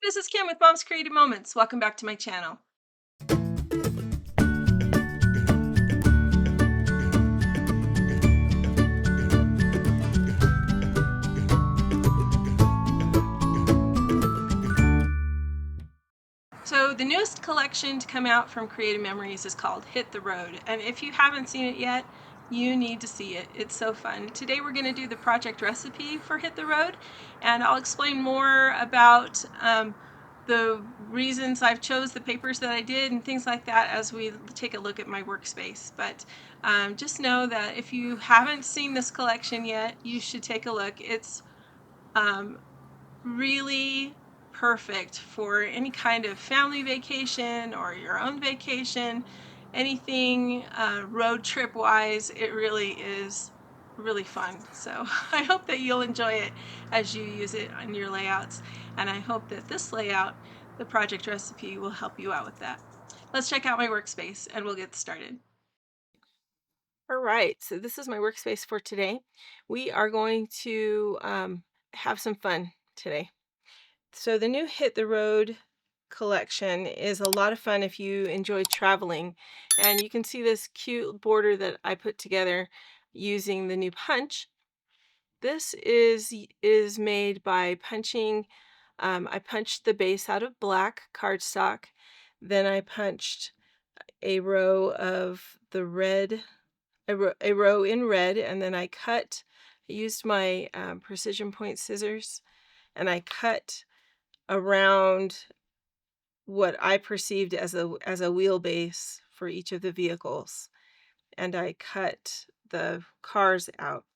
This is Kim with Mom's Creative Moments. Welcome back to my channel. So the newest collection to come out from Creative Memories is called Hit the Road. And if you haven't seen it yet, you need to see it. It's so fun. Today we're going to do the project recipe for Hit the Road, and I'll explain more about the reasons I've chose the papers that I did and things like that as we take a look at my workspace. But just know that if you haven't seen this collection yet, you should take a look. It's really perfect for any kind of family vacation or your own vacation, anything road trip wise. It really is really fun. So I hope that you'll enjoy it as you use it on your layouts, and I hope that this layout, the project recipe, will help you out with that. Let's check out my workspace and we'll get started. All right, so this is my workspace for today. We are going to have some fun today. So the new Hit the Road collection is a lot of fun if you enjoy traveling. And you can see this cute border that I put together using the new punch. This is made by punching, I punched the base out of black cardstock. Then I punched a row of the red, a row in red, and then I used my precision point scissors, and I cut around what I perceived as a wheelbase for each of the vehicles, and I cut the cars out,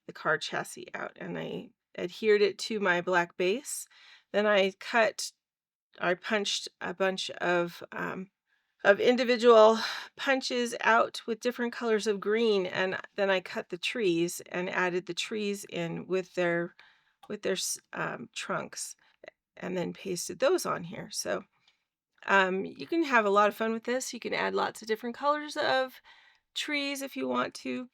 the car chassis out, and I adhered it to my black base. Then I punched a bunch of individual punches out with different colors of green, and then I cut the trees and added the trees in with their trunks, and then pasted those on here. So you can have a lot of fun with this. You can add lots of different colors of trees if you want to.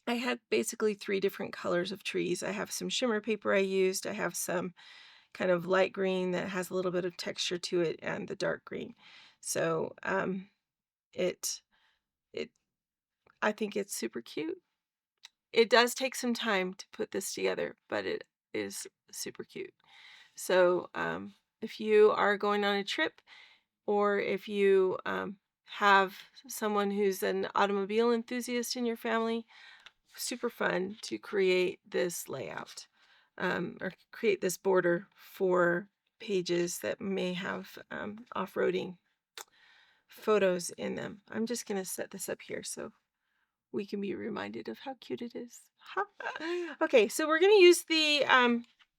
I had basically three different colors of trees. I have some shimmer paper I used. I have some kind of light green that has a little bit of texture to it, and the dark green. So it it I think it's super cute. It does take some time to put this together, but it is super cute. So if you are going on a trip, or if you have someone who's an automobile enthusiast in your family, super fun to create this layout, or create this border for pages that may have off-roading photos in them. I'm just going to set this up here so we can be reminded of how cute it is. Okay, so we're going to use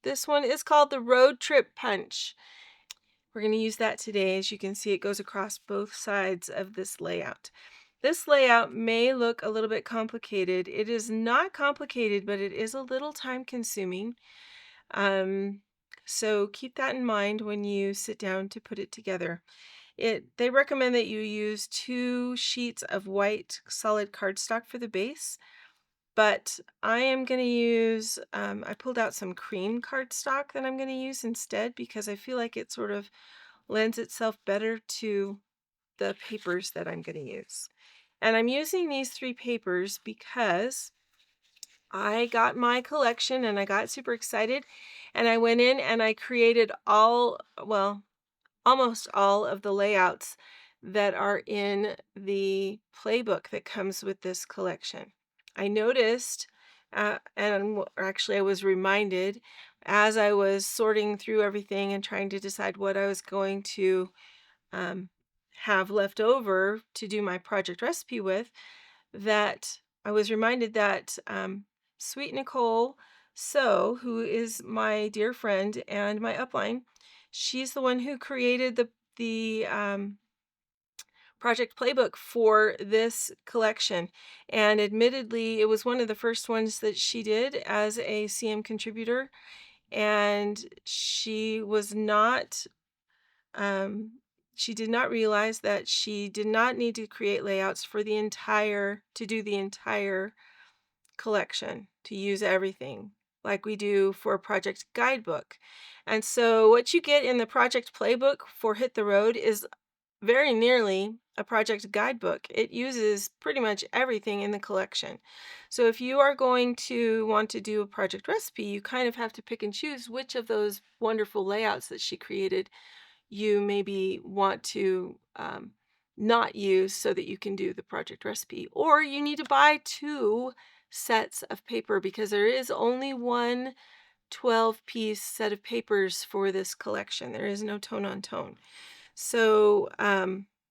this one is called the Road Trip Punch. We're going to use that today. As you can see, it goes across both sides of this layout. This layout may look a little bit complicated. It is not complicated, but it is a little time consuming. So keep that in mind when you sit down to put it together. They recommend that you use 2 sheets of white solid cardstock for the base, but I am going to use, I pulled out some cream cardstock that I'm going to use instead, because I feel like it sort of lends itself better to the papers that I'm going to use. And I'm using these 3 papers because I got my collection and I got super excited, and I went in and I created almost all of the layouts that are in the playbook that comes with this collection. I noticed, actually, I was reminded as I was sorting through everything and trying to decide what I was going to um, have left over to do my project recipe with, that I was reminded that Sweet Nicole who is my dear friend and my upline, she's the one who created the project playbook for this collection. And admittedly, it was one of the first ones that she did as a CM contributor. And um, she did not realize that she did not need to create layouts for to do the entire collection, to use everything. like we do for a project guidebook. And so what you get in the project playbook for Hit the Road is very nearly a project guidebook. It uses pretty much everything in the collection. So if you are going to want to do a project recipe, you kind of have to pick and choose which of those wonderful layouts that she created you maybe want to not use so that you can do the project recipe. Or you need to buy 2 sets of paper because there is only one 12-piece set of papers for this collection. There is no tone on tone. So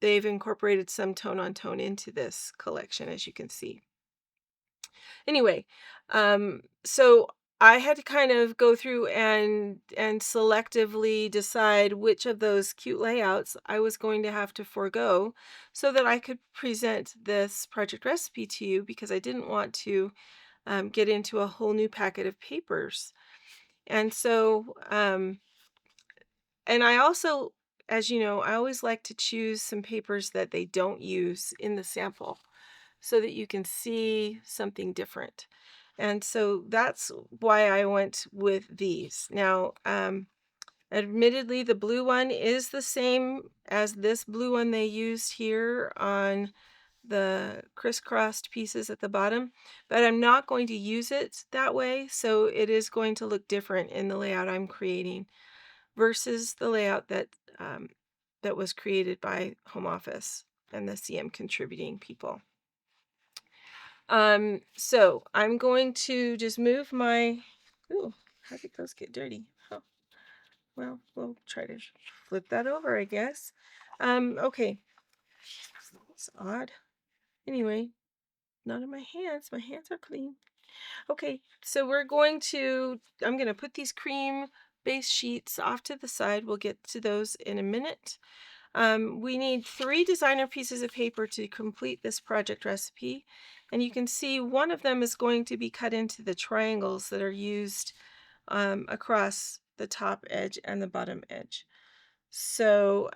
they've incorporated some tone on tone into this collection, as you can see. Anyway, so I had to kind of go through and selectively decide which of those cute layouts I was going to have to forego so that I could present this project recipe to you, because I didn't want to get into a whole new packet of papers. And so, and I also, as you know, I always like to choose some papers that they don't use in the sample so that you can see something different. And so that's why I went with these. Now, admittedly, the blue one is the same as this blue one they used here on the crisscrossed pieces at the bottom, but I'm not going to use it that way. So it is going to look different in the layout I'm creating versus the layout that was created by Home Office and the CM contributing people. So I'm going to just move my, ooh, how did those get dirty? Oh, well, we'll try to flip that over, I guess. Okay. It's odd. Anyway, not in my hands. My hands are clean. Okay, so I'm going to put these cream base sheets off to the side. We'll get to those in a minute. We need 3 designer pieces of paper to complete this project recipe. And you can see one of them is going to be cut into the triangles that are used across the top edge and the bottom edge. So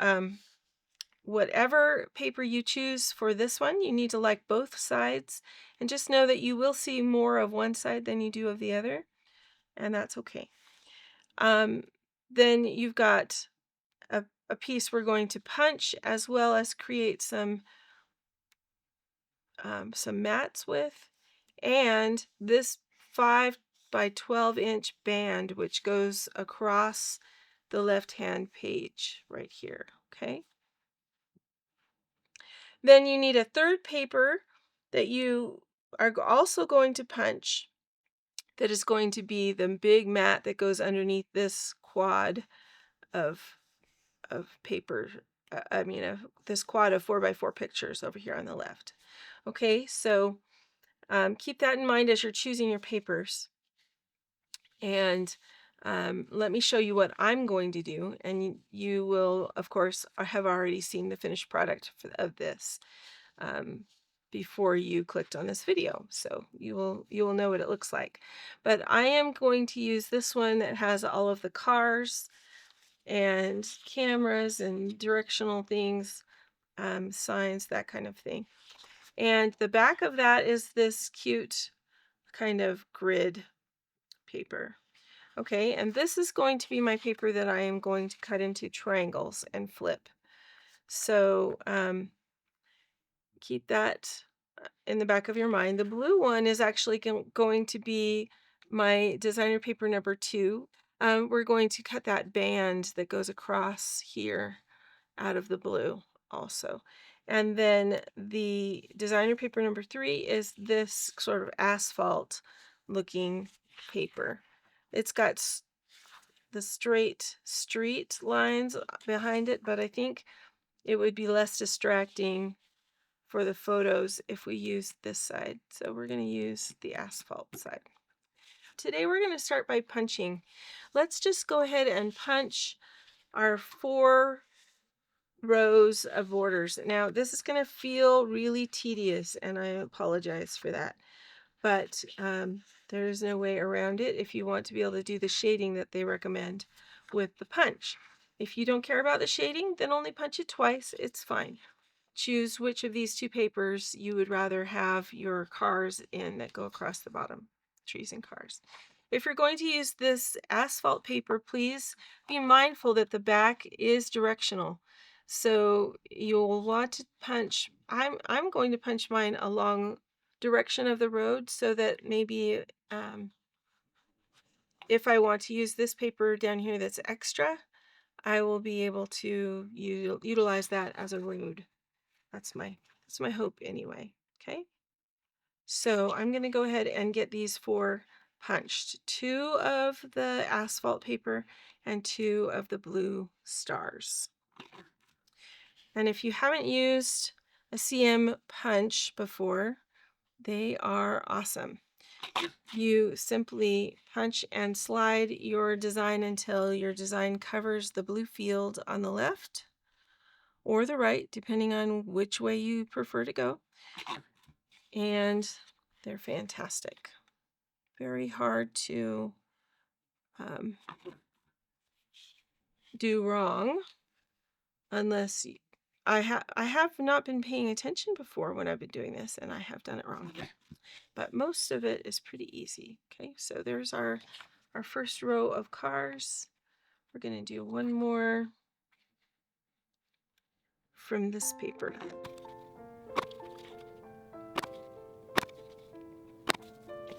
whatever paper you choose for this one, you need to like both sides, and just know that you will see more of one side than you do of the other, and that's okay. Then you've got a piece we're going to punch, as well as create some mats with, and this 5 by 12-inch band which goes across the left-hand page right here. Okay. Then you need a third paper that you are also going to punch, that is going to be the big mat that goes underneath this quad of paper. This quad of 4 by 4 pictures over here on the left. Okay, so keep that in mind as you're choosing your papers. And let me show you what I'm going to do. And you will, of course, have already seen the finished product of this before you clicked on this video. So you will know what it looks like. But I am going to use this one that has all of the cars and cameras and directional things, signs, that kind of thing. And the back of that is this cute kind of grid paper. Okay, and this is going to be my paper that I am going to cut into triangles and flip. So keep that in the back of your mind. The blue one is actually going to be my designer paper number 2. We're going to cut that band that goes across here out of the blue also. And then the designer paper number 3 is this sort of asphalt looking paper. It's got the straight street lines behind it, but I think it would be less distracting for the photos if we use this side. So we're going to use the asphalt side. Today we're going to start by punching. Let's just go ahead and punch our 4 rows of borders. Now this is going to feel really tedious, and I apologize for that, but there's no way around it if you want to be able to do the shading that they recommend with the punch. If you don't care about the shading, then only punch it twice. It's fine. Choose which of these 2 papers you would rather have your cars in that go across the bottom, trees and cars. if you're going to use this asphalt paper, please be mindful that the back is directional. So you'll want to punch, I'm going to punch mine along direction of the road so that maybe if I want to use this paper down here that's extra, I will be able to utilize that as a road. That's my hope anyway. Okay. So I'm going to go ahead and get these 4 punched. 2 of the asphalt paper and 2 of the blue stars. And if you haven't used a CM punch before, they are awesome. You simply punch and slide your design until your design covers the blue field on the left or the right, depending on which way you prefer to go. And they're fantastic. Very hard to do wrong unless I have not been paying attention before when I've been doing this, and I have done it wrong. But most of it is pretty easy. Okay, so there's our first row of cars. We're going to do one more from this paper.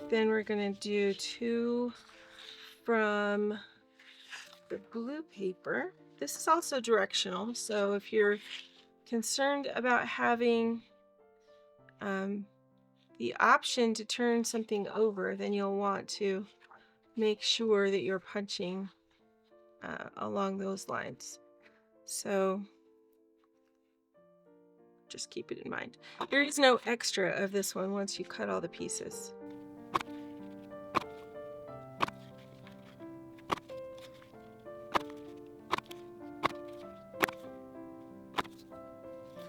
Then we're going to do 2 from the blue paper. This is also directional, so if you're concerned about having the option to turn something over, then you'll want to make sure that you're punching along those lines. So just keep it in mind. There is no extra of this one once you cut all the pieces.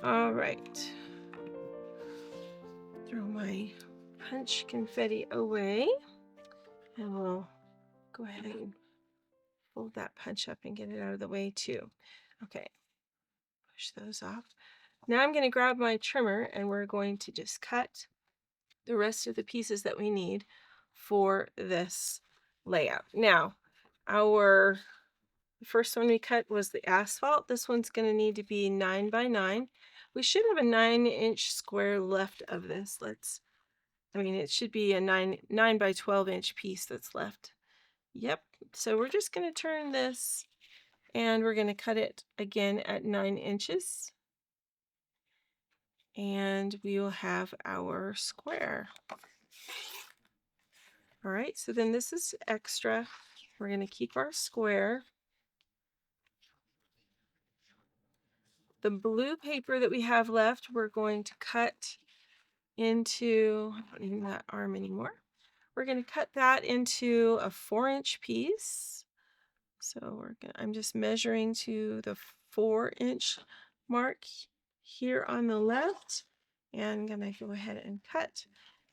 All right. Throw my punch confetti away, and we'll go ahead and fold that punch up and get it out of the way too. Okay, push those off. Now I'm going to grab my trimmer and we're going to just cut the rest of the pieces that we need for this layout. Now, the first one we cut was the asphalt. This one's going to need to be 9 by 9. We should have a 9-inch square left of this. It should be a 9 by 12-inch piece that's left. Yep. So we're just going to turn this and we're going to cut it again at 9 inches. And we will have our square. All right, so then this is extra. We're going to keep our square. The blue paper that we have left, we're going to cut into, I don't need that arm anymore. We're going to cut that into a 4-inch piece. So I'm just measuring to the 4-inch mark here on the left, and I'm going to go ahead and cut.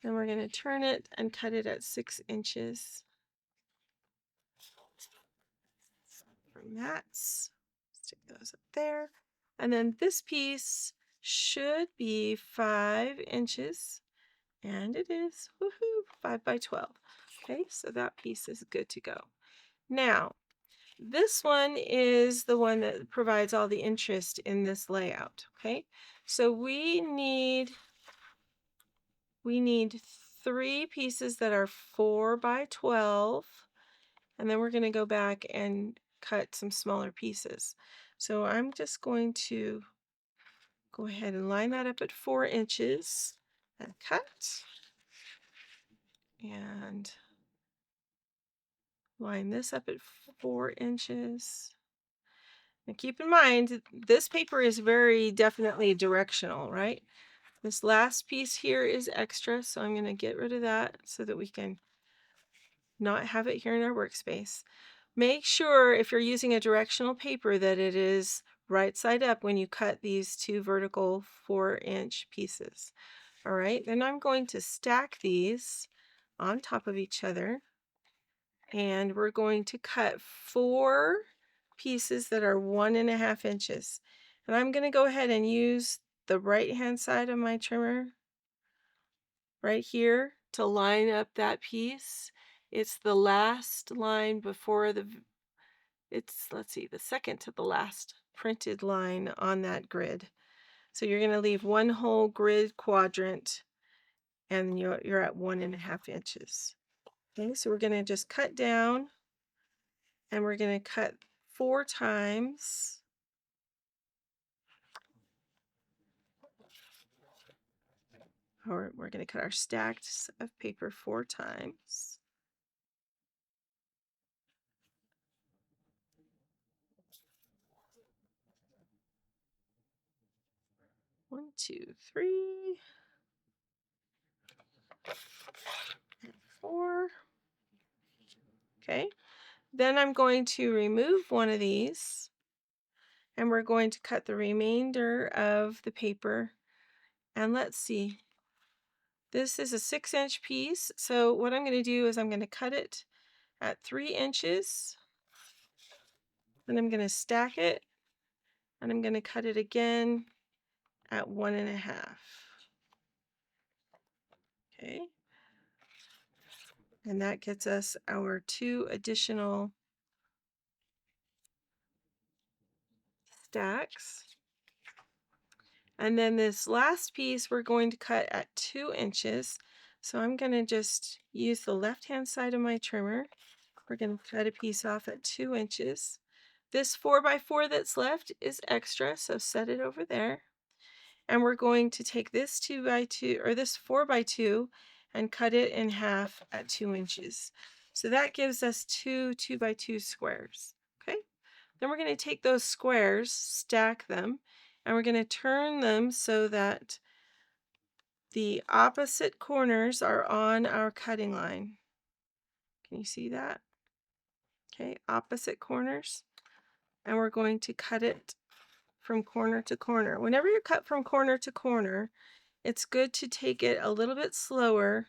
Then we're going to turn it and cut it at 6 inches. From that, stick those up there. And then this piece should be 5 inches, and it is, woohoo, 5 by 12. Okay, so that piece is good to go. Now, this one is the one that provides all the interest in this layout. Okay, so we need 3 pieces that are 4 by 12, and then we're going to go back and cut some smaller pieces. So I'm just going to go ahead and line that up at 4 inches and cut. And line this up at 4 inches. Now keep in mind, this paper is very definitely directional, right? This last piece here is extra, so I'm going to get rid of that so that we can not have it here in our workspace. Make sure if you're using a directional paper that it is right side up when you cut these 2 vertical 4-inch pieces. All right, then I'm going to stack these on top of each other, and we're going to cut 4 pieces that are 1.5 inches. And I'm going to go ahead and use the right hand side of my trimmer right here to line up that piece. It's the last line before let's see, the second to the last printed line on that grid. So you're going to leave one whole grid quadrant, and you're at 1.5 inches. Okay, so we're going to just cut down, and we're going to cut 4 times. Or we're going to cut our stacks of paper 4 times. One, two, three, and 4. Okay, then I'm going to remove one of these, and we're going to cut the remainder of the paper. And let's see, this is a 6-inch piece, so what I'm going to do is I'm going to cut it at 3 inches, and I'm going to stack it, and I'm going to cut it again at 1.5. Okay, and that gets us our 2 additional stacks. And then this last piece we're going to cut at 2 inches. So I'm going to just use the left-hand side of my trimmer. We're going to cut a piece off at 2 inches. This 4x4 that's left is extra, so set it over there. And we're going to take this 2x2 or this 4x2 and cut it in half at 2 inches. So that gives us 2 2x2 squares. Okay. Then we're going to take those squares, stack them, and we're going to turn them so that the opposite corners are on our cutting line. Can you see that? Okay, opposite corners. And we're going to cut it from corner to corner. Whenever you cut from corner to corner, it's good to take it a little bit slower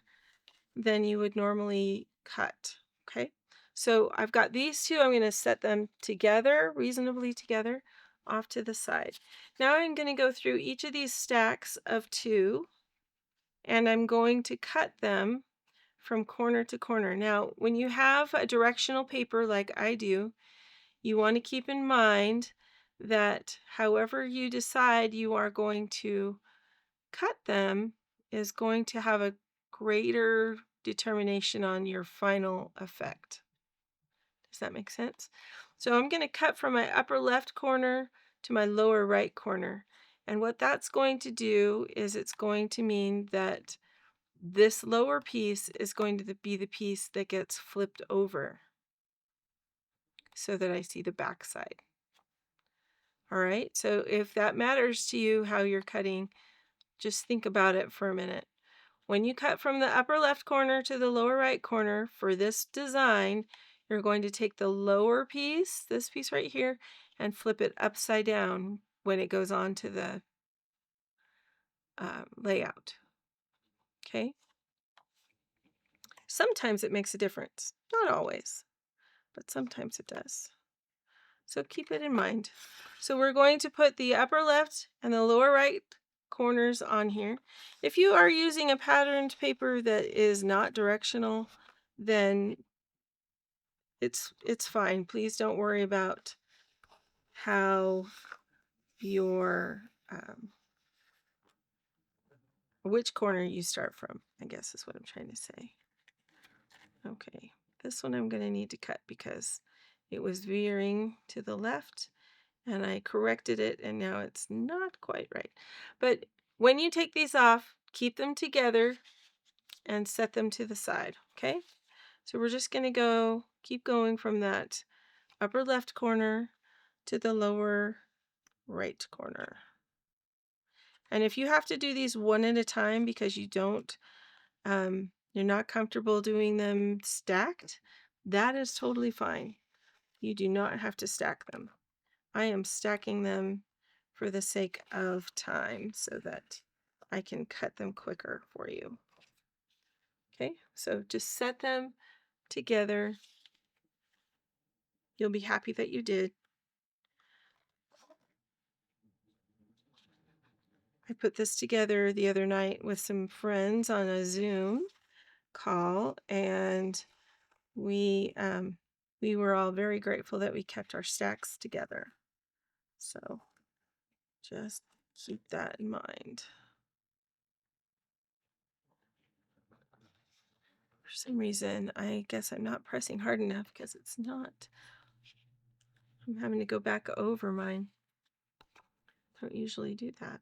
than you would normally cut. Okay, so I've got these two. I'm going to set them together, reasonably together, off to the side. Now I'm going to go through each of these stacks of 2, and I'm going to cut them from corner to corner. Now, when you have a directional paper like I do, you want to keep in mind that however you decide you are going to cut them is going to have a greater determination on your final effect. Does that make sense? So I'm going to cut from my upper left corner to my lower right corner. And what that's going to do is it's going to mean that this lower piece is going to be the piece that gets flipped over so that I see the back side. All right, so if that matters to you how you're cutting, just think about it for a minute. When you cut from the upper left corner to the lower right corner for this design, you're going to take the lower piece, this piece right here, and flip it upside down when it goes on to the layout. Okay? Sometimes it makes a difference. Not always, but sometimes it does. So keep it in mind. So we're going to put the upper left and the lower right corners on here. If you are using a patterned paper that is not directional, then it's fine. Please don't worry about how your which corner you start from, I guess is what I'm trying to say. Okay, this one I'm going to need to cut because it was veering to the left and I corrected it and now it's not quite right. But when you take these off, keep them together and set them to the side, okay? So we're just going to keep going from that upper left corner to the lower right corner. And if you have to do these one at a time because you're not comfortable doing them stacked, that is totally fine. You do not have to stack them. I am stacking them for the sake of time so that I can cut them quicker for you. Okay, so just set them together. You'll be happy that you did. I put this together the other night with some friends on a Zoom call, and we were all very grateful that we kept our stacks together. So just keep that in mind. For some reason, I guess I'm not pressing hard enough because it's not. I'm having to go back over mine. Don't usually do that.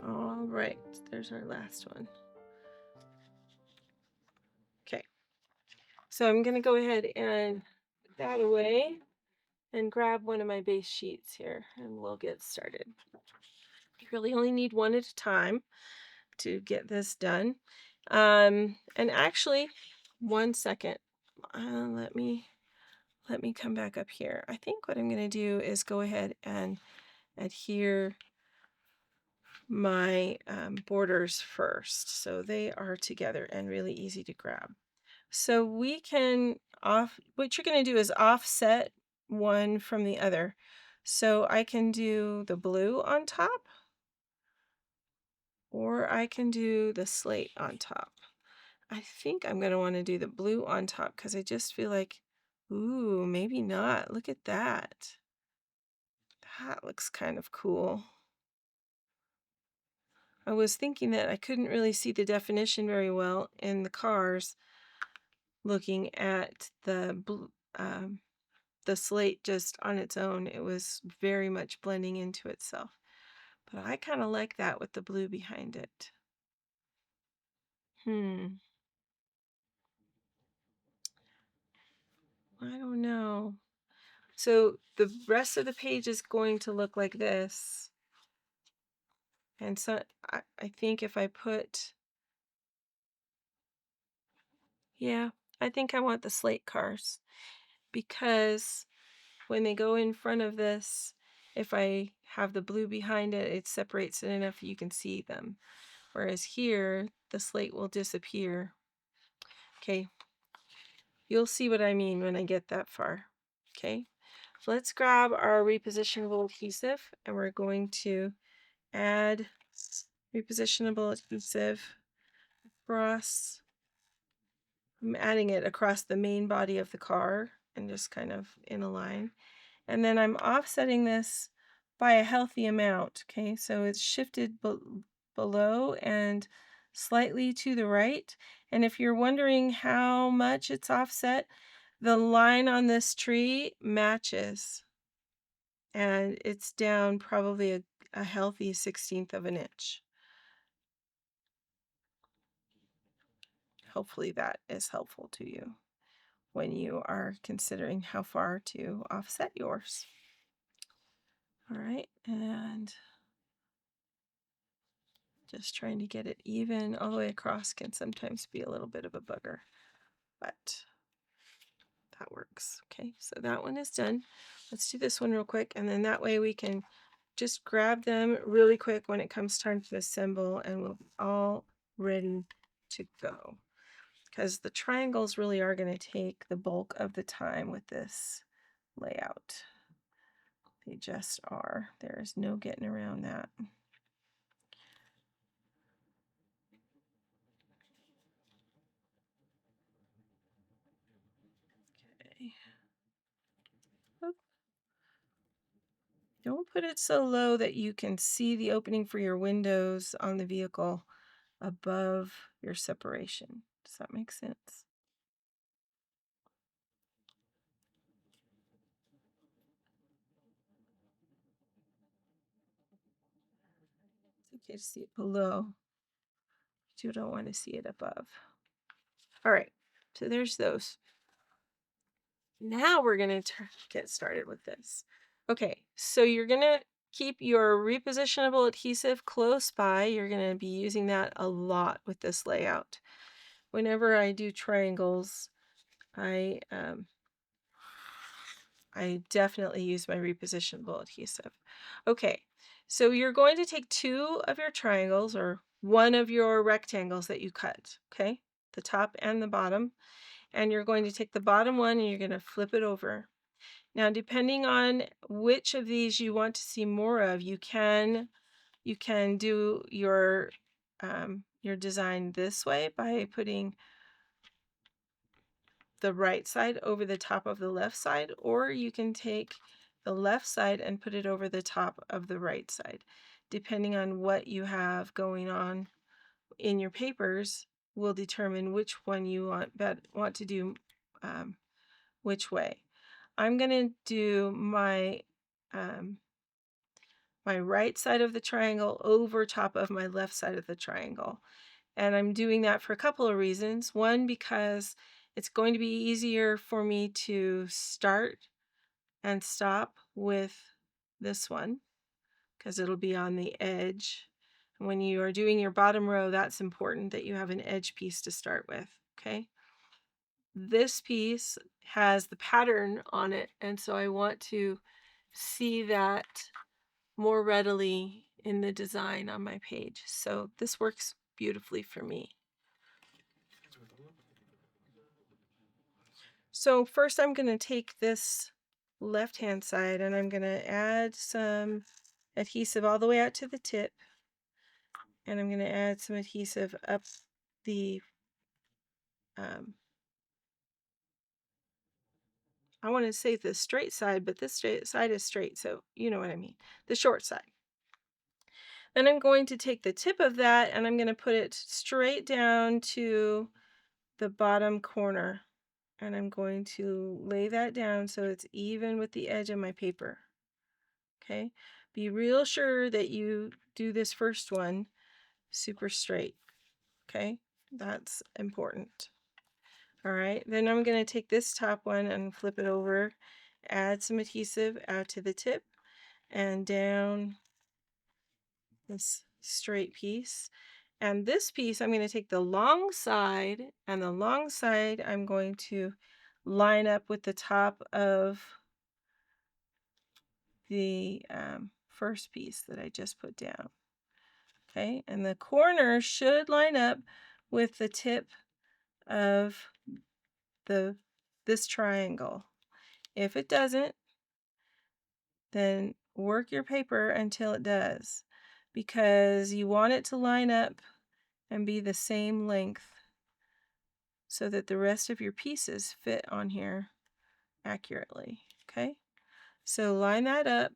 All right, there's our last one. Okay, so I'm going to go ahead and put that away and grab one of my base sheets here, and we'll get started. You really only need one at a time to get this done. And actually, one second, let me come back up here. I think what I'm going to do is go ahead and adhere my borders first, so they are together and really easy to grab. So we can what you're going to do is offset one from the other. So I can do the blue on top, or I can do the slate on top. I think I'm going to want to do the blue on top because I just feel like, ooh, maybe not. Look at that. That looks kind of cool. I was thinking that I couldn't really see the definition very well in the cars looking at the slate just on its own. It was very much blending into itself. But I kind of like that with the blue behind it. I don't know. So the rest of the page is going to look like this. And so I think if I put, yeah, I think I want the slate cars, because when they go in front of this, if I have the blue behind it, it separates it enough you can see them. Whereas here, the slate will disappear. Okay, you'll see what I mean when I get that far. Okay, so let's grab our repositionable adhesive, and we're going to add repositionable adhesive across. I'm adding it across the main body of the car and just kind of in a line. And then I'm offsetting this by a healthy amount. Okay, so it's shifted below and slightly to the right. And if you're wondering how much it's offset, the line on this tree matches. And it's down probably a healthy 1/16 of an inch. Hopefully that is helpful to you when you are considering how far to offset yours. All right, and just trying to get it even all the way across can sometimes be a little bit of a bugger, but that works. Okay, so that one is done. Let's do this one real quick, and then that way we can just grab them really quick when it comes time to assemble, and we'll be all ready to go. Because the triangles really are going to take the bulk of the time with this layout. They just are. There is no getting around that. Okay. Oop. Don't put it so low that you can see the opening for your windows on the vehicle above your separation. Does that make sense? It's okay to see it below, but you don't want to see it above. All right, so there's those. Now we're going to get started with this. Okay, so you're going to keep your repositionable adhesive close by. You're going to be using that a lot with this layout. Whenever I do triangles, I definitely use my repositionable adhesive. Okay, so you're going to take 2 of your triangles, or one of your rectangles that you cut, okay? The top and the bottom. and you're going to take the bottom one and you're going to flip it over. Now, depending on which of these you want to see more of, you can do your design this way by putting the right side over the top of the left side, or you can take the left side and put it over the top of the right side. Depending on what you have going on in your papers will determine which one you want to do which way. I'm going to do my my right side of the triangle over top of my left side of the triangle. And I'm doing that for a couple of reasons. One, because it's going to be easier for me to start and stop with this one because it'll be on the edge. And when you are doing your bottom row, that's important that you have an edge piece to start with, okay? This piece has the pattern on it, and so I want to see that more readily in the design on my page. So this works beautifully for me. So first I'm going to take this left-hand side and I'm going to add some adhesive all the way out to the tip. And I'm going to add some adhesive up the, I want to say the straight side, but this straight side is straight, so you know what I mean, the short side. Then I'm going to take the tip of that and I'm going to put it straight down to the bottom corner. And I'm going to lay that down so it's even with the edge of my paper. Okay, be real sure that you do this first one super straight. Okay, that's important. All right, then I'm going to take this top one and flip it over, add some adhesive out to the tip and down this straight piece. And this piece, I'm going to take the long side, and the long side I'm going to line up with the top of the first piece that I just put down. Okay, and the corner should line up with the tip of this triangle. If it doesn't, then work your paper until it does, because you want it to line up and be the same length so that the rest of your pieces fit on here accurately. Okay, so line that up,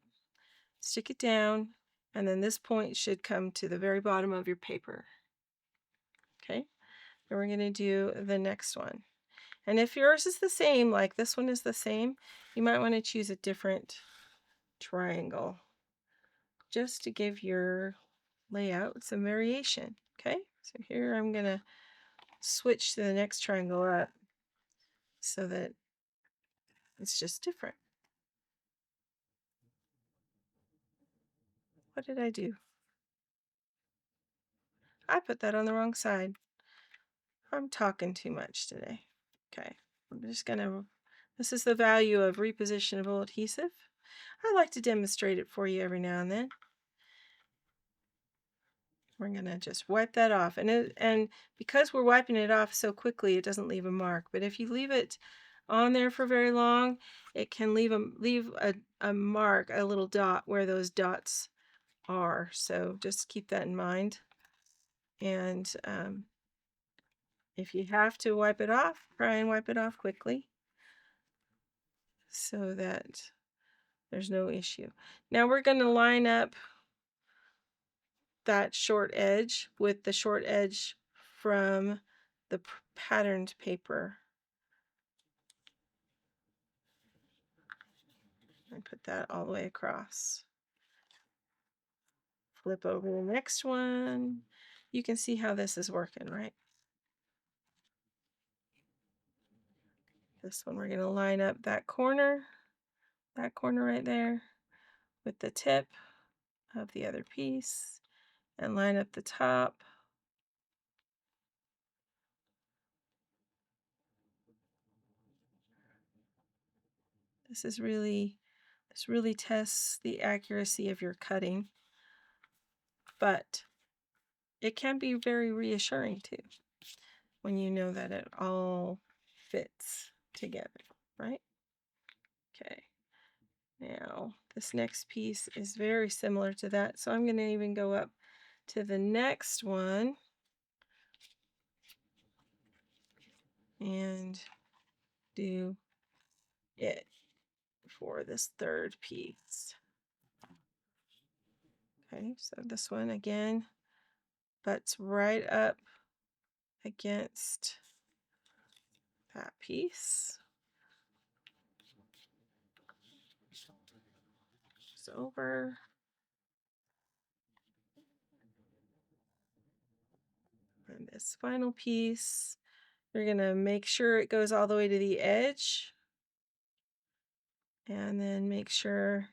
stick it down, and then this point should come to the very bottom of your paper. Okay, then we're going to do the next one. And if yours is the same, like this one is the same, you might want to choose a different triangle just to give your layout some variation. Okay, so here I'm going to switch to the next triangle up so that it's just different. What did I do? I put that on the wrong side. I'm talking too much today. Okay, I'm just going to, this is the value of repositionable adhesive. I like to demonstrate it for you every now and then. We're going to just wipe that off. And because we're wiping it off so quickly, it doesn't leave a mark. But if you leave it on there for very long, it can leave a mark, a little dot where those dots are. So just keep that in mind. And if you have to wipe it off, try and wipe it off quickly so that there's no issue. Now we're going to line up that short edge with the short edge from the patterned paper. And put that all the way across. Flip over the next one. You can see how this is working, right? This one we're going to line up that corner right there with the tip of the other piece and line up the top. This really tests the accuracy of your cutting, but it can be very reassuring too when you know that it all fits together, right? Okay. Now, this next piece is very similar to that, so I'm going to even go up to the next one and do it for this third piece. Okay, so this one again butts right up against that piece. It's over. And this final piece, you're going to make sure it goes all the way to the edge. And then make sure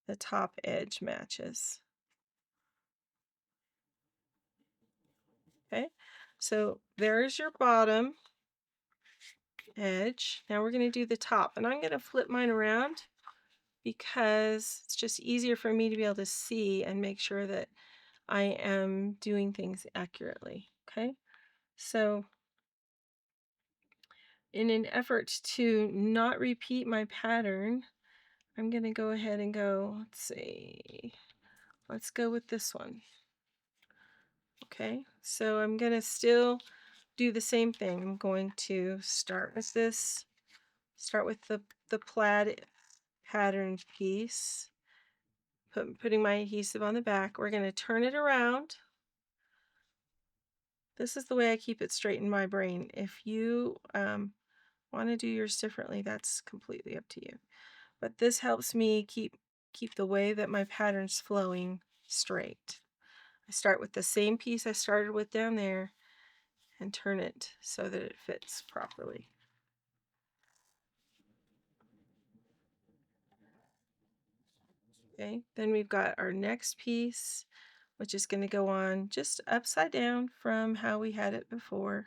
the top edge matches. Okay, so there's your bottom edge. Now we're going to do the top, and I'm going to flip mine around because it's just easier for me to be able to see and make sure that I am doing things accurately. Okay, so in an effort to not repeat my pattern, I'm going to go ahead and go, let's see, let's go with this one. Okay, so I'm going to still do the same thing. I'm going to start with this, start with the plaid pattern piece, putting my adhesive on the back. We're going to turn it around. This is the way I keep it straight in my brain. If you want to do yours differently, that's completely up to you. But this helps me keep the way that my pattern's flowing straight. I start with the same piece I started with down there and turn it so that it fits properly. Okay, then we've got our next piece, which is going to go on just upside down from how we had it before.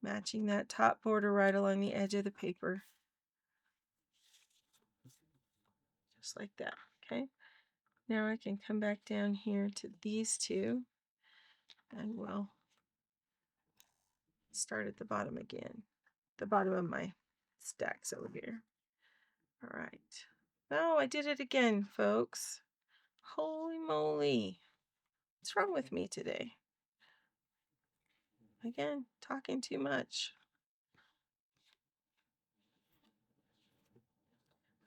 Matching that top border right along the edge of the paper. Just like that, okay? Now I can come back down here to these two, and we'll start at the bottom again. The bottom of my stacks over here. All right. Oh, I did it again, folks. Holy moly. What's wrong with me today? Again, talking too much.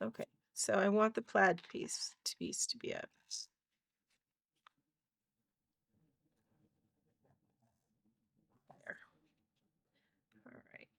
Okay, so I want the plaid piece to be up. There. All right.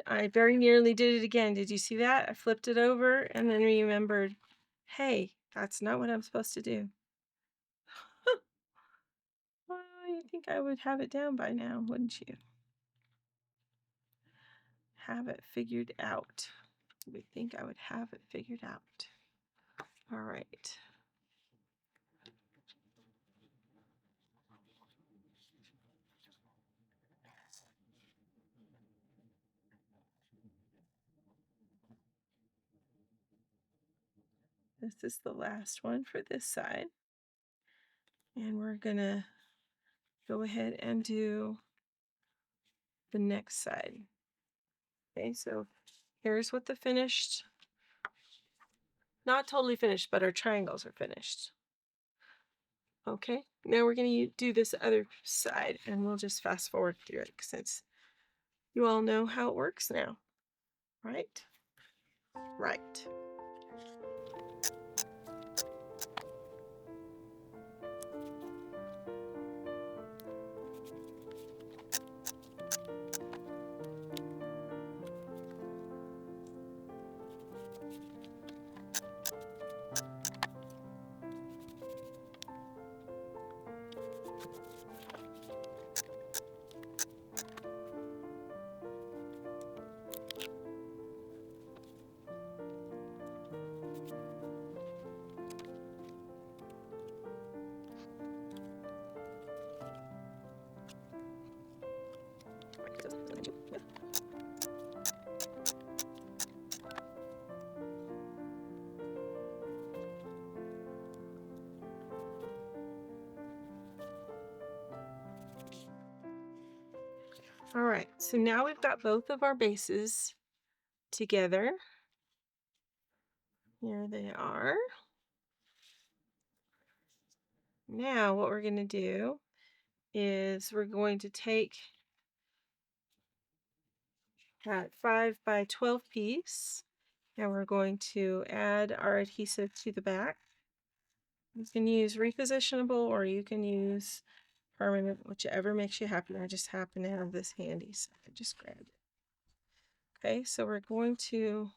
I very nearly did it again. Did you see that? I flipped it over and then remembered, hey, that's not what I'm supposed to do. Well, you think I would have it down by now, wouldn't you? Have it figured out. You would think I would have it figured out. All right. This is the last one for this side. And we're going to go ahead and do the next side. Okay, so here's what the finished, not totally finished, but our triangles are finished. Okay, now we're going to do this other side, and we'll just fast forward through it since you all know how it works now, right? Right. All right, so now we've got both of our bases together. Here they are. Now what we're going to do is we're going to take that 5 by 12 piece and we're going to add our adhesive to the back. You can use repositionable or you can use permanent, whichever makes you happy. I just happen to have this handy, so I just grabbed it. Okay, so we're going to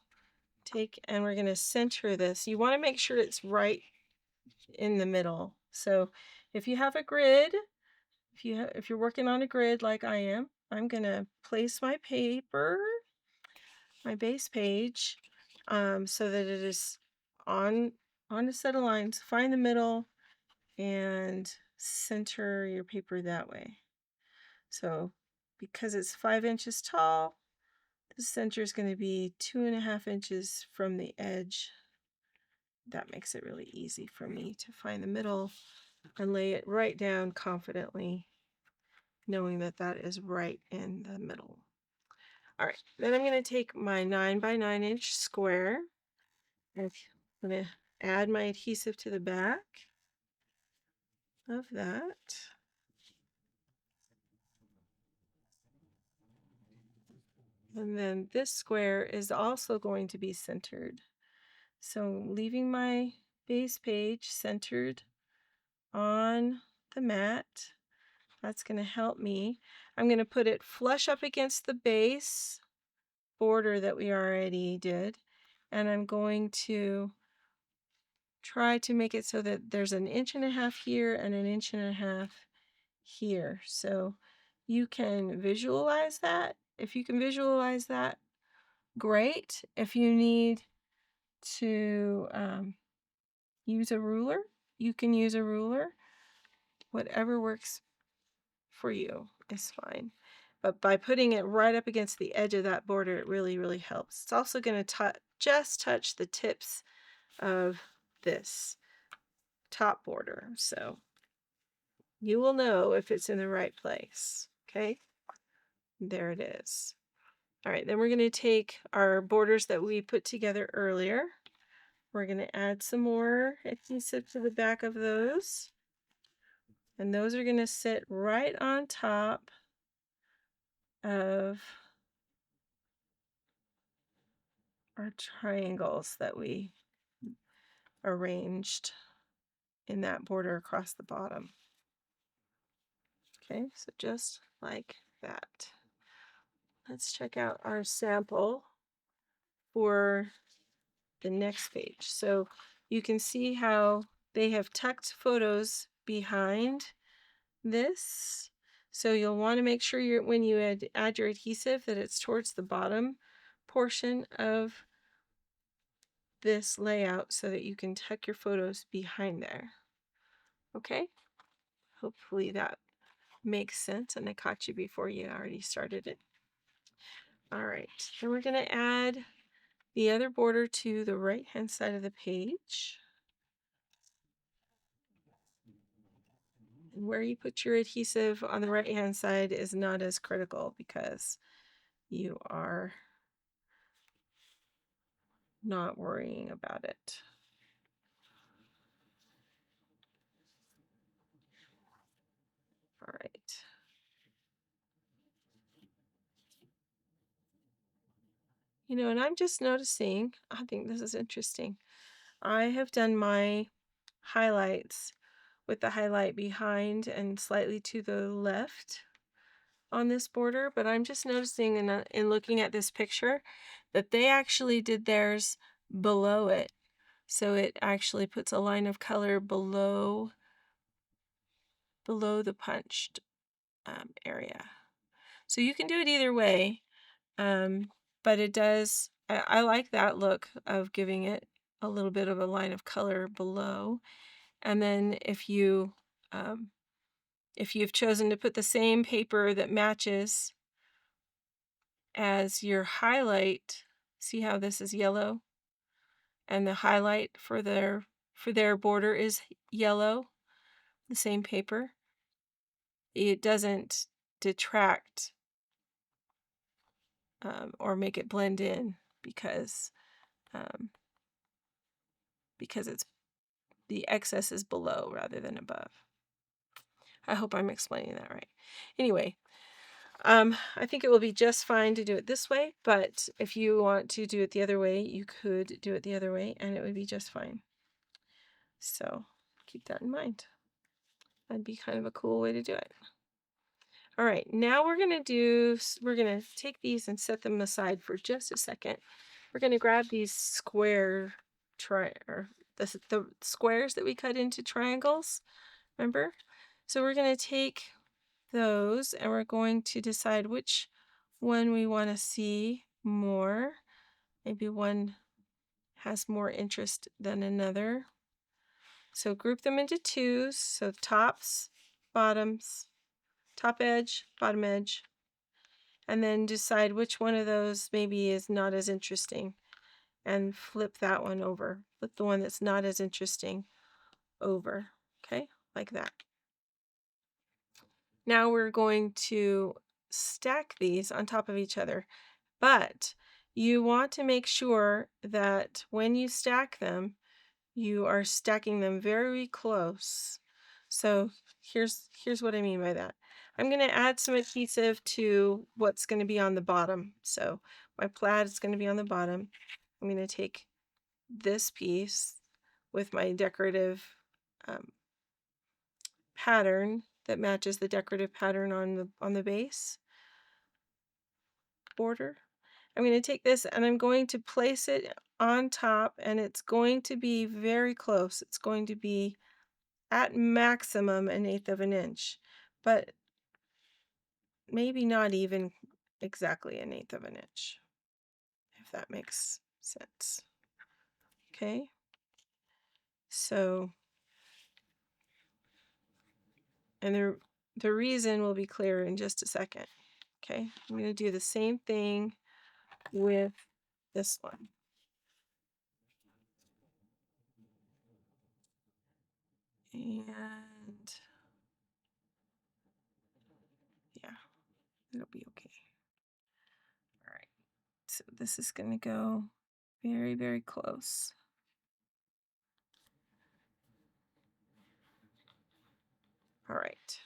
take and we're going to center this. You want to make sure it's in the middle. So if you have a grid, if you're working on a grid like I am, I'm going to place my paper, my base page, so that it is on a set of lines. Find the middle and center your paper that way. So because it's 5 inches tall, the center is going to be 2.5 inches from the edge. That makes it really easy for me to find the middle and lay it right down confidently, knowing that that is right in the middle. All right, then I'm going to take my 9 by 9 inch square and I'm going to add my adhesive to the back of that. And then this square is also going to be centered. So leaving my base page centered on the mat, that's going to help me. I'm going to put it flush up against the base border that we already did, and I'm going to try to make it so that there's 1.5 inches here and 1.5 inches here. So you can visualize that. If you can visualize that, great. If you need to use a ruler, you can use a ruler. Whatever works for you is fine. But by putting it right up against the edge of that border, it really, really helps. It's also going to just touch the tips of this top border. So you will know if it's in the right place. Okay, there it is. All right, then we're going to take our borders that we put together earlier. We're going to add some more adhesive to the back of those. And those are going to sit right on top of our triangles that we arranged in that border across the bottom. Okay, so just like that. Let's check out our sample for the next page. So you can see how they have tucked photos behind this. So you'll want to make sure when you add your adhesive that it's towards the bottom portion of this layout so that you can tuck your photos behind there. Okay, hopefully that makes sense and I caught you before you already started it. All right, then we're going to add the other border to the right hand side of the page. And where you put your adhesive on the right hand side is not as critical because you are not worrying about it. All right. You know, and I'm just noticing, I think this is interesting. I have done my highlights with the highlight behind and slightly to the left on this border, but I'm just noticing in looking at this picture that they actually did theirs below it. So it actually puts a line of color below below the punched area. So you can do it either way, but it does, I like that look of giving it a little bit of a line of color below. And then if you've chosen to put the same paper that matches as your highlight, see how this is yellow? And the highlight for their border is yellow, the same paper. It doesn't detract or make it blend in because it's the excess is below rather than above. I hope I'm explaining that right. Anyway, I think it will be just fine to do it this way, but if you want to do it the other way, you could do it the other way and it would be just fine. So keep that in mind. That'd be kind of a cool way to do it. All right, now we're going to take these and set them aside for just a second. We're going to grab these square the squares that we cut into triangles, remember? So we're going to take those and we're going to decide which one we want to see more. Maybe one has more interest than another. So group them into twos, so tops, bottoms, top edge, bottom edge, and then decide which one of those maybe is not as interesting and flip that one over. Flip the one that's not as interesting over, okay, like that. Now we're going to stack these on top of each other, but you want to make sure that when you stack them, you are stacking them very close. So here's what I mean by that. I'm going to add some adhesive to what's going to be on the bottom. So my plaid is going to be on the bottom. I'm going to take this piece with my decorative pattern that matches the decorative pattern on the base border. I'm going to take this and I'm going to place it on top, and it's going to be very close. It's going to be at maximum 1/8 of an inch, but maybe not even exactly 1/8 of an inch, if that makes sense. Okay, so, and the reason will be clear in just a second. Okay, I'm going to do the same thing with this one. And yeah, it'll be okay. All right, so this is going to go very, very close. All right,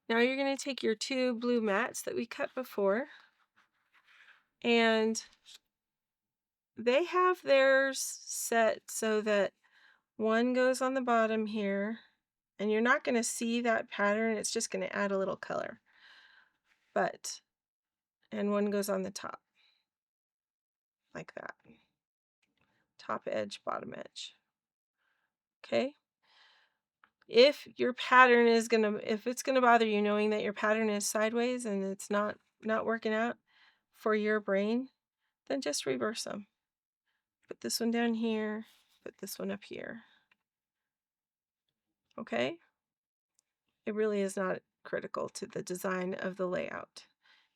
now you're going to take your two blue mats that we cut before, and they have theirs set so that one goes on the bottom here, and you're not going to see that pattern, it's just going to add a little color, and one goes on the top like that, top edge, bottom edge. Okay, if your pattern is if it's gonna bother you knowing that your pattern is sideways and it's not working out for your brain, then just reverse them. Put this one down here, put this one up here. Okay, it really is not critical to the design of the layout.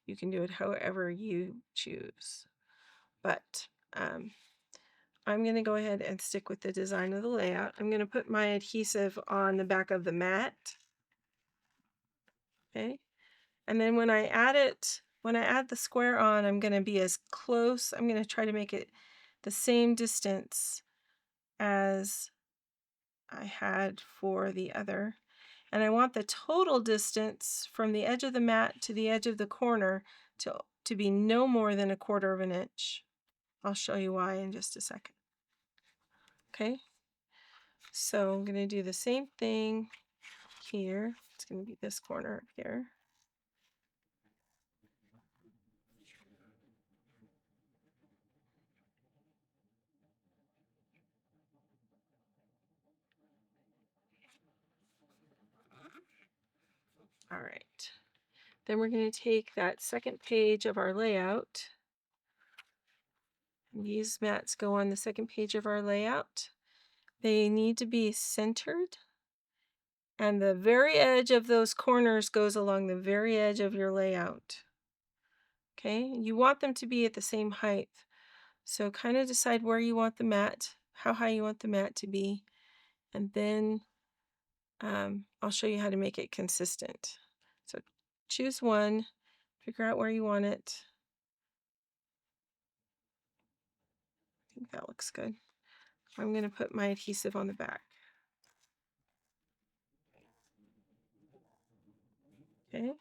You can do it however you choose, but I'm going to go ahead and stick with the design of the layout. I'm going to put my adhesive on the back of the mat. Okay, and then when I add the square on, I'm going to be as close, I'm going to try to make it the same distance as I had for the other. And I want the total distance from the edge of the mat to the edge of the corner to be no more than 1/4 of an inch. I'll show you why in just a second. Okay, so I'm going to do the same thing here. It's going to be this corner up here. All right. Then we're going to take that second page of our layout. These mats go on the second page of our layout. They need to be centered, and the very edge of those corners goes along the very edge of your layout. Okay, you want them to be at the same height. So kind of decide where you want the mat, how high you want the mat to be, and then I'll show you how to make it consistent. So choose one, figure out where you want it. I think that looks good. I'm going to put my adhesive on the back. Okay,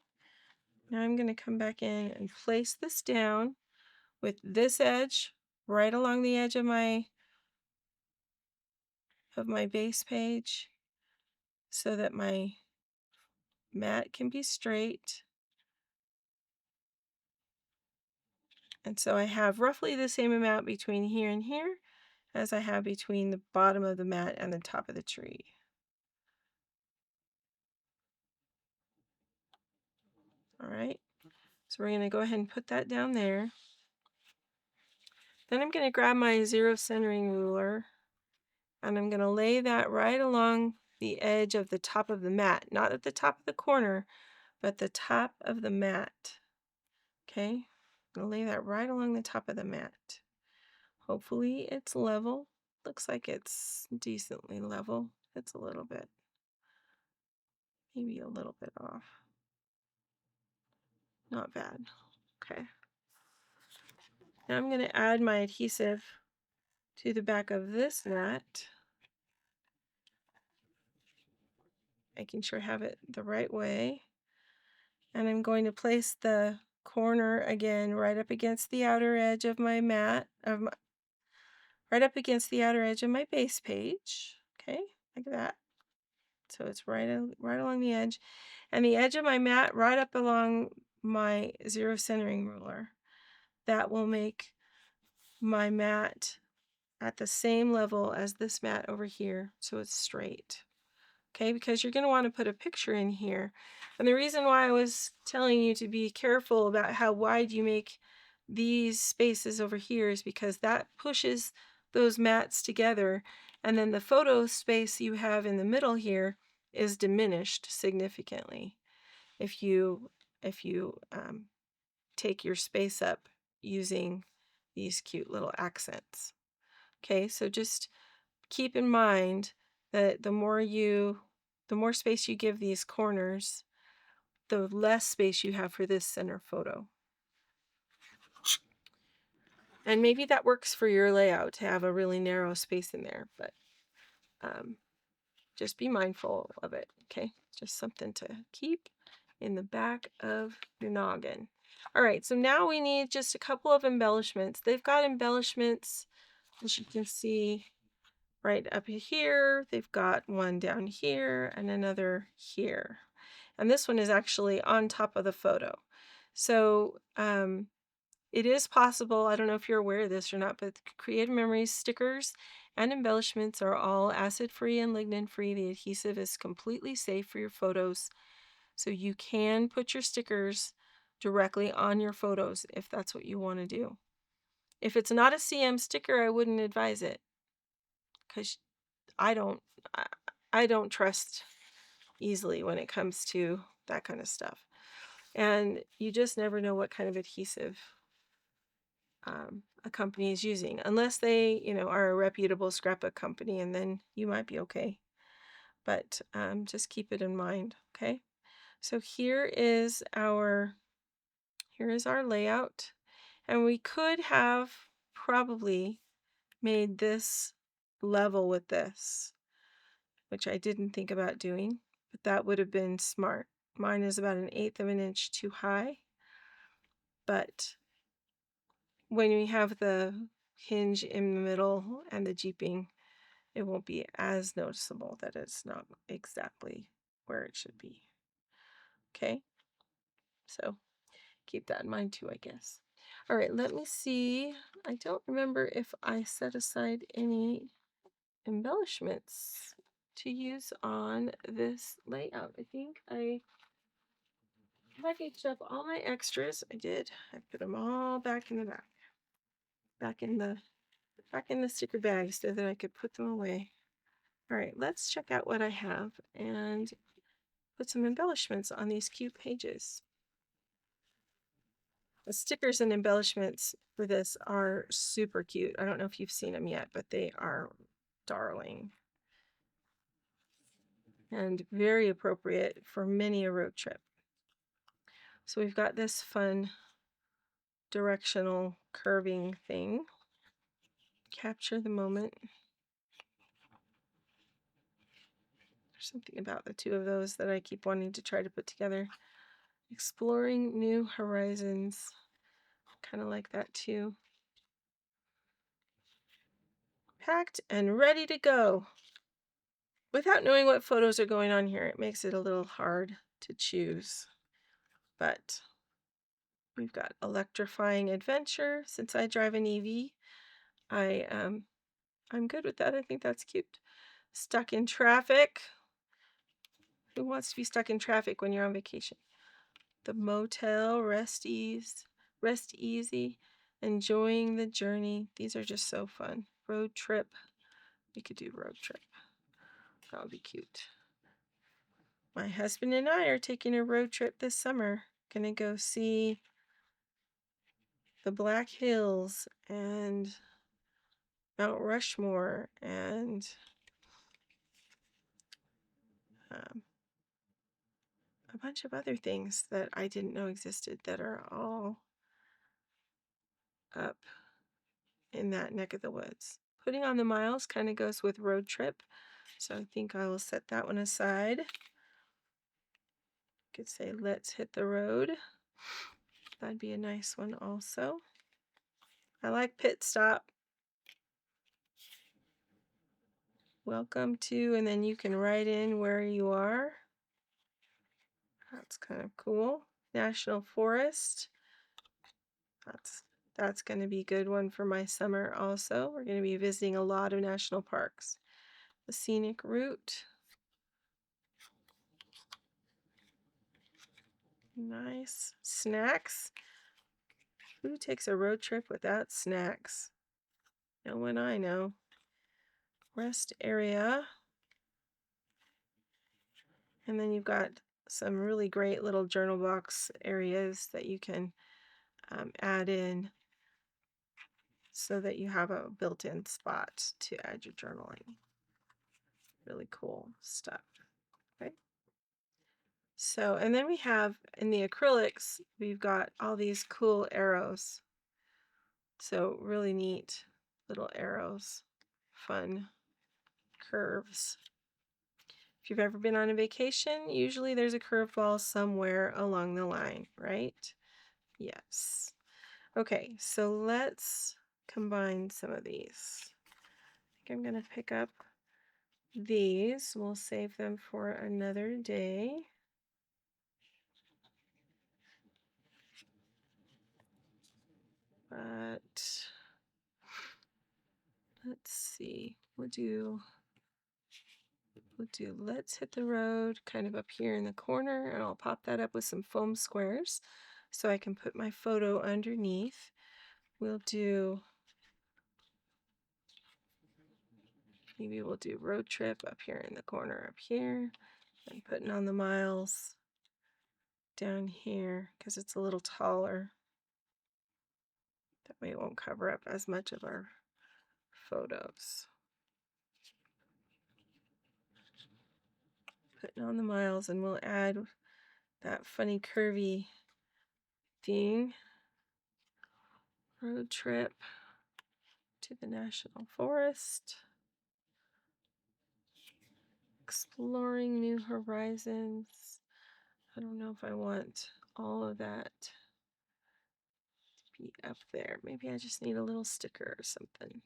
now I'm going to come back in and place this down with this edge right along the edge of my base page so that my mat can be straight. And so I have roughly the same amount between here and here as I have between the bottom of the mat and the top of the tree. All right, so we're going to go ahead and put that down there. Then I'm going to grab my zero centering ruler and I'm going to lay that right along the edge of the top of the mat, not at the top of the corner, but the top of the mat. Okay, I'm going to lay that right along the top of the mat. Hopefully it's level. Looks like it's decently level. It's a little bit, maybe a little bit off. Not bad. Okay. Now I'm going to add my adhesive to the back of this mat, making sure I have it the right way. And I'm going to place the corner again right up against the outer edge of my mat, right up against the outer edge of my base page. Okay, like that. So it's right along the edge, and the edge of my mat right up along my zero centering ruler. That will make my mat at the same level as this mat over here, so it's straight. Okay, because you're going to want to put a picture in here. And the reason why I was telling you to be careful about how wide you make these spaces over here is because that pushes those mats together, and then the photo space you have in the middle here is diminished significantly if you take your space up using these cute little accents. Okay, so just keep in mind that the more space you give these corners, the less space you have for this center photo. And maybe that works for your layout to have a really narrow space in there, but just be mindful of it, okay? Just something to keep in the back of your noggin. All right, so now we need just a couple of embellishments. They've got embellishments, as you can see, right up here. They've got one down here and another here. And this one is actually on top of the photo. So it is possible, I don't know if you're aware of this or not, but Creative Memories stickers and embellishments are all acid-free and lignin-free. The adhesive is completely safe for your photos. So you can put your stickers directly on your photos if that's what you want to do. If it's not a CM sticker, I wouldn't advise it, because I don't trust easily when it comes to that kind of stuff. And you just never know what kind of adhesive a company is using, unless they, are a reputable scrapbook company, and then you might be okay. But just keep it in mind, okay? So here is our layout, and we could have probably made this level with this, which I didn't think about doing, but that would have been smart. Mine is about 1/8 of an inch too high, but when we have the hinge in the middle and the jeeping, it won't be as noticeable that it's not exactly where it should be. Okay, so keep that in mind too, I guess. All right, let me see. I don't remember if I set aside any embellishments to use on this layout. I think I packaged up all my extras. I did. I put them all back in the back in the sticker bag so that I could put them away. All right, let's check out what I have and put some embellishments on these cute pages. The stickers and embellishments for this are super cute. I don't know if you've seen them yet, but they are darling and very appropriate for many a road trip. So we've got this fun directional curving thing. Capture the moment. There's something about the two of those that I keep wanting to try to put together. Exploring new horizons. Kind of like that too. Packed and ready to go. Without knowing what photos are going on here, it makes it a little hard to choose. But we've got electrifying adventure. Since I drive an EV, I'm good with that. I think that's cute. Stuck in traffic. Who wants to be stuck in traffic when you're on vacation? The motel, rest easy, enjoying the journey. These are just so fun. Road trip. We could do road trip. That would be cute. My husband and I are taking a road trip this summer. Gonna go see the Black Hills and Mount Rushmore and a bunch of other things that I didn't know existed that are all up in that neck of the woods. Putting on the miles kind of goes with road trip, so I think I will set that one aside. Could say let's hit the road. That'd be a nice one also. I like pit stop. Welcome to, and then you can write in where you are. That's kind of cool. National Forest. That's going to be a good one for my summer also. We're going to be visiting a lot of national parks. The scenic route. Nice. Snacks. Who takes a road trip without snacks? No one I know. Rest area. And then you've got some really great little journal box areas that you can add in so that you have a built-in spot to add your journaling. Really cool stuff. Okay. So, and then we have in the acrylics, we've got all these cool arrows. So really neat little arrows, fun curves. If you've ever been on a vacation, usually there's a curveball somewhere along the line, right? Yes. Okay, so let's combine some of these. I think I'm going to pick up these. We'll save them for another day. But let's see. We'll do let's hit the road kind of up here in the corner, and I'll pop that up with some foam squares so I can put my photo underneath. We'll do, maybe we'll do road trip up here in the corner up here, and putting on the miles down here because it's a little taller. That way it won't cover up as much of our photos. Putting on the miles, and we'll add that funny curvy thing. Road trip to the National Forest. Exploring new horizons. I don't know if I want all of that to be up there. Maybe I just need a little sticker or something.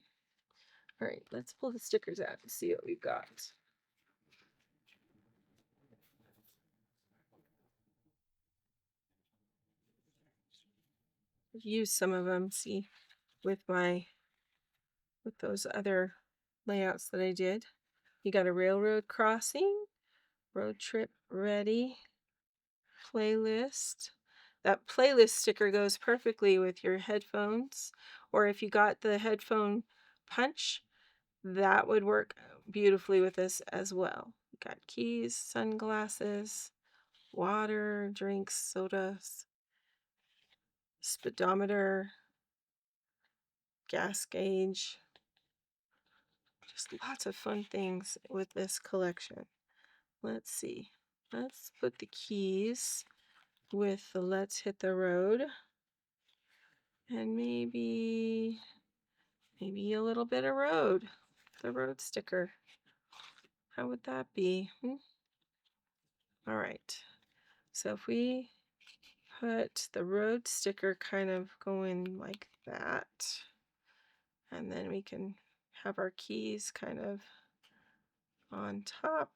All right, let's pull the stickers out and see what we've got. I've used some of them, see, with those other layouts that I did. You got a railroad crossing, road trip ready, playlist. That playlist sticker goes perfectly with your headphones, or if you got the headphone punch, that would work beautifully with this as well. You got keys, sunglasses, water, drinks, sodas, speedometer, gas gauge. Just lots of fun things with this collection. Let's see. Let's put the keys with the Let's Hit the Road. And maybe a little bit of road. The road sticker. How would that be? All right. So if we put the road sticker kind of going like that, and then we can have our keys kind of on top,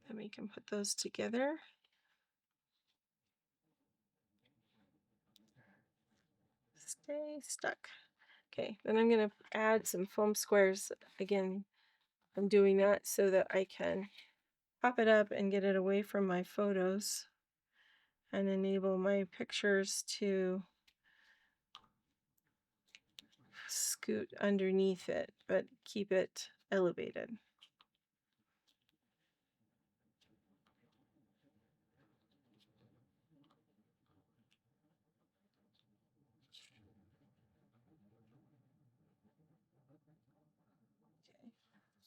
then we can put those together. Stay stuck. Okay, then I'm going to add some foam squares. Again, I'm doing that so that I can pop it up and get it away from my photos and enable my pictures to scoot underneath it, but keep it elevated.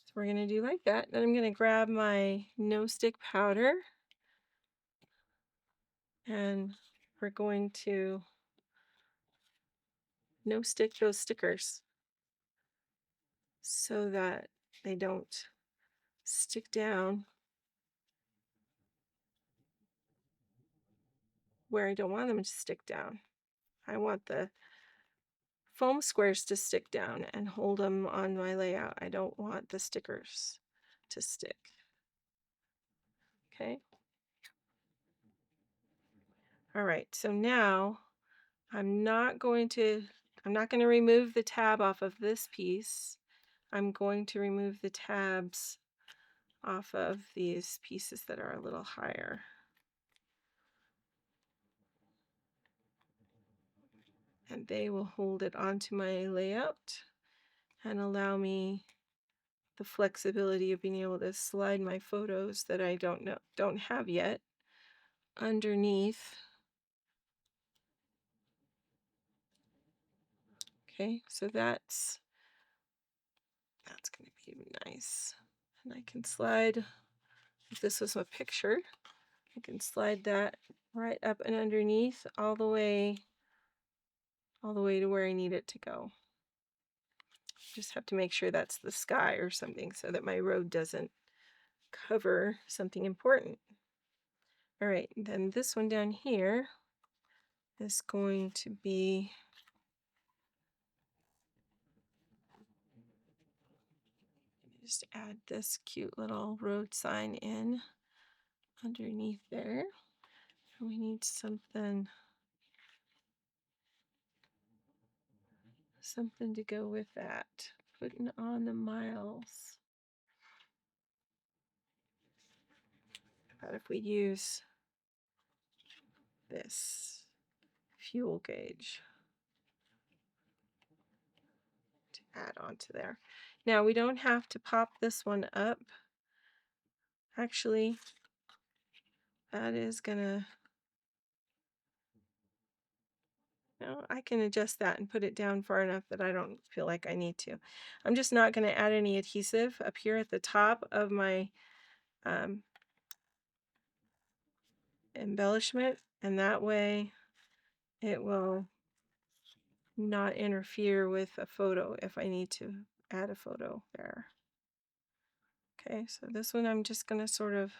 So we're going to do like that. Then I'm going to grab my no stick powder and we're going to no stick those stickers so that they don't stick down where I don't want them to stick down. I want the foam squares to stick down and hold them on my layout. I don't want the stickers to stick. Okay. All right, so now I'm not going to remove the tab off of this piece. I'm going to remove the tabs off of these pieces that are a little higher. And they will hold it onto my layout and allow me the flexibility of being able to slide my photos that I don't have yet underneath. Okay, so that's going to be nice. And I can slide, if this was a picture, I can slide that right up and underneath all the way to where I need it to go. Just have to make sure that's the sky or something so that my road doesn't cover something important. All right, then this one down here is going to be just add this cute little road sign in underneath there. We need something to go with that. Putting on the miles. How about if we use this fuel gauge to add onto there? Now we don't have to pop this one up. Actually, that is gonna, no, I can adjust that and put it down far enough that I don't feel like I need to. I'm just not going to add any adhesive up here at the top of my embellishment, and that way it will not interfere with a photo if I need to add a photo there. Okay, so this one I'm just going to sort of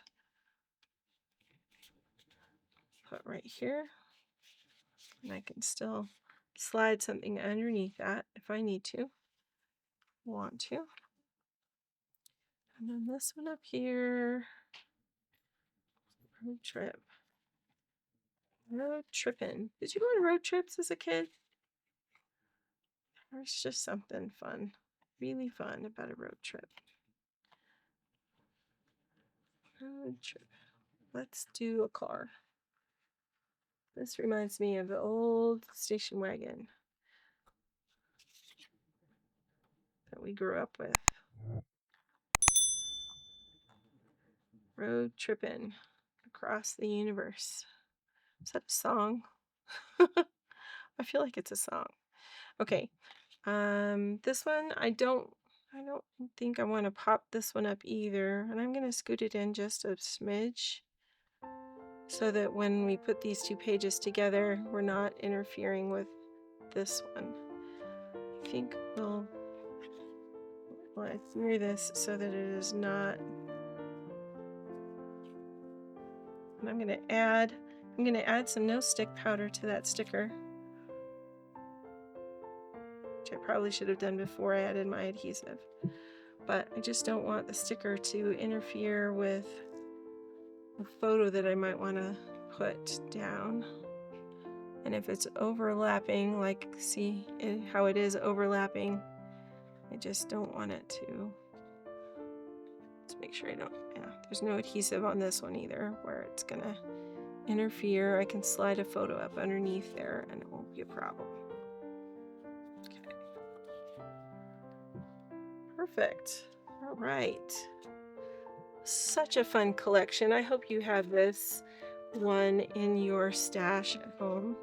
put right here, and I can still slide something underneath that if I need to, want to. And then this one up here, road trip. Road tripping. Did you go on road trips as a kid? There's just something fun, really fun about a road trip. Road trip. let's do a car. This reminds me of the old station wagon that we grew up with. Road tripping across the universe. Is that a song? I feel like it's a song. Okay. This one I don't think I want to pop this one up either. And I'm gonna scoot it in just a smidge so that when we put these two pages together, we're not interfering with this one. I think we'll adhere this so that it is not. And I'm gonna add some no stick powder to that sticker, which I probably should have done before I added my adhesive. But I just don't want the sticker to interfere with a photo that I might want to put down. And if it's overlapping, like see how it is overlapping, I just don't want it to. Let's make sure I don't, there's no adhesive on this one either where it's gonna interfere. I can slide a photo up underneath there and it won't be a problem. Okay. Perfect. All right. Such a fun collection. I hope you have this one in your stash at home.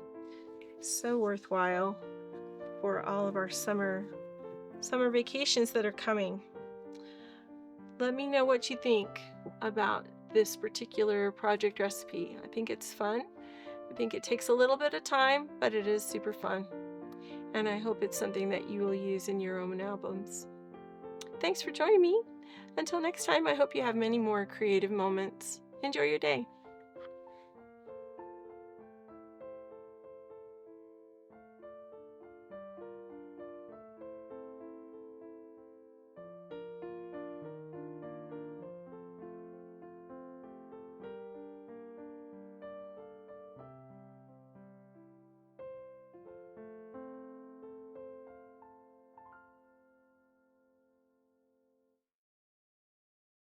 So worthwhile for all of our summer vacations that are coming. Let me know what you think about this particular project recipe. I think it's fun. I think it takes a little bit of time, but it is super fun. And I hope it's something that you will use in your own albums. Thanks for joining me. Until next time, I hope you have many more creative moments. Enjoy your day.